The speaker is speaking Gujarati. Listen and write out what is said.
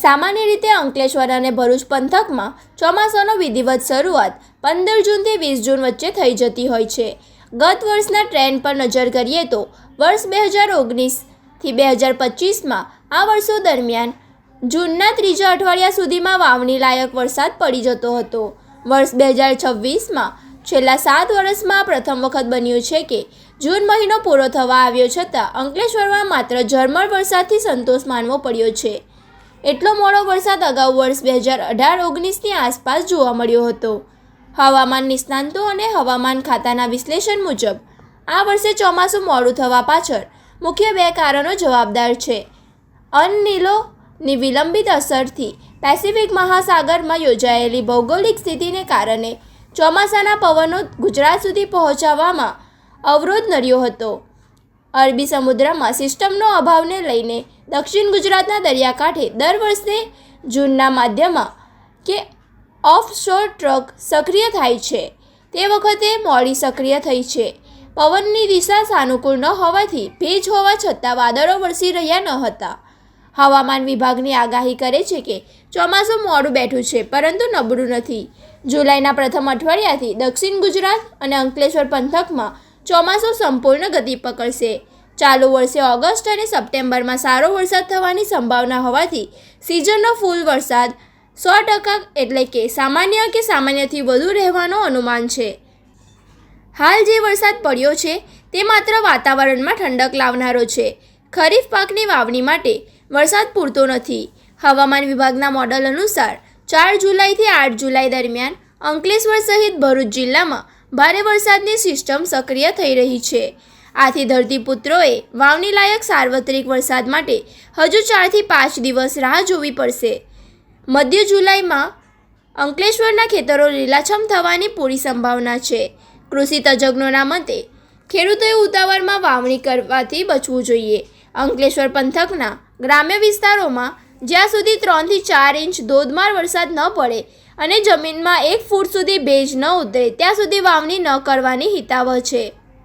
સામાન્ય રીતે અંકલેશ્વર અને ભરૂચ પંથકમાં ચોમાસાનો વિધિવત શરૂઆત 15 જૂનથી 20 જૂન વચ્ચે થઈ જતી હોય છે. ગત વર્ષના ટ્રેન્ડ પર નજર કરીએ તો વર્ષ 2019થી 2025માં આ વર્ષો દરમિયાન જૂનના ત્રીજા અઠવાડિયા સુધીમાં વાવણી લાયક વરસાદ પડી જતો હતો. વર્ષ 2026માં છેલ્લા 7 વર્ષમાં પ્રથમ વખત બન્યું છે કે જૂન મહિનો પૂરો થવા આવ્યો છતાં અંકલેશ્વરમાં માત્ર ઝરમર વરસાદથી સંતોષ માનવો પડ્યો છે. એટલો મોડો વરસાદ અગાઉ વર્ષ 2018-19ની આસપાસ જોવા મળ્યો હતો. હવામાન નિષ્ણાતો અને હવામાન ખાતાના વિશ્લેષણ મુજબ આ વર્ષે ચોમાસું મોડું થવા પાછળ મુખ્ય 2 કારણો જવાબદાર છે. અલ-નીનોની વિલંબિત અસરથી પેસિફિક મહાસાગરમાં યોજાયેલી ભૌગોલિક સ્થિતિને કારણે ચોમાસાના પવનો ગુજરાત સુધી પહોંચવામાં અવરોધ નડ્યો હતો. અરબી સમુદ્રમાં સિસ્ટમનો અભાવને લઈને દક્ષિણ ગુજરાતના દરિયાકાંઠે દર વર્ષે જૂનના મધ્યમાં કે ઓફશોર ટ્રક સક્રિય થાય છે. તે વખતે મોડી સક્રિય થઈ છે. પવનની દિશા સાનુકૂળ ન હોવાથી ભેજ હોવા છતાં વાદળો વરસી રહ્યા ન હતા. હવામાન વિભાગની આગાહી કરે છે કે ચોમાસું મોડું બેઠું છે પરંતુ નબળું નથી. જુલાઈના પ્રથમ અઠવાડિયાથી દક્ષિણ ગુજરાત અને અંકલેશ્વર પંથકમાં ચોમાસું સંપૂર્ણ ગતિ પકડશે. ચાલુ વર્ષે ઓગસ્ટ અને સપ્ટેમ્બરમાં સારો વરસાદ થવાની સંભાવના હોવાથી સિઝનનો ફૂલ વરસાદ 100% એટલે કે સામાન્યથી વધુ રહેવાનું અનુમાન છે. હાલ જે વરસાદ પડ્યો છે તે માત્ર વાતાવરણમાં ઠંડક લાવનારો છે. ખરીફ પાકની વાવણી માટે વરસાદ પૂરતો નથી. હવામાન વિભાગના મોડલ અનુસાર 4 જુલાઈથી 8 જુલાઈ દરમિયાન અંકલેશ્વર સહિત ભરૂચ જિલ્લામાં ભારે વરસાદની સિસ્ટમ સક્રિય થઈ રહી છે. આથી ધરતીપુત્રોએ વાવણી લાયક સાર્વત્રિક વરસાદ માટે હજુ 4થી 5 દિવસ રાહ જોવી પડશે. મધ્ય જુલાઈમાં અંકલેશ્વરના ખેતરો લીલાછમ થવાની પૂરી સંભાવના છે. કૃષિ તજજ્ઞોના મતે ખેડૂતોએ ઉતાવળમાં વાવણી કરવાથી બચવું જોઈએ. અંકલેશ્વર પંથકના ગ્રામ્ય વિસ્તારોમાં જ્યાં સુધી 3થી 4 ઇંચ ધોધમાર વરસાદ ન પડે અને જમીનમાં 1 ફૂટ સુધી ભેજ ન ઉતરે ત્યાં સુધી વાવણી ન કરવાની હિતાવહ છે.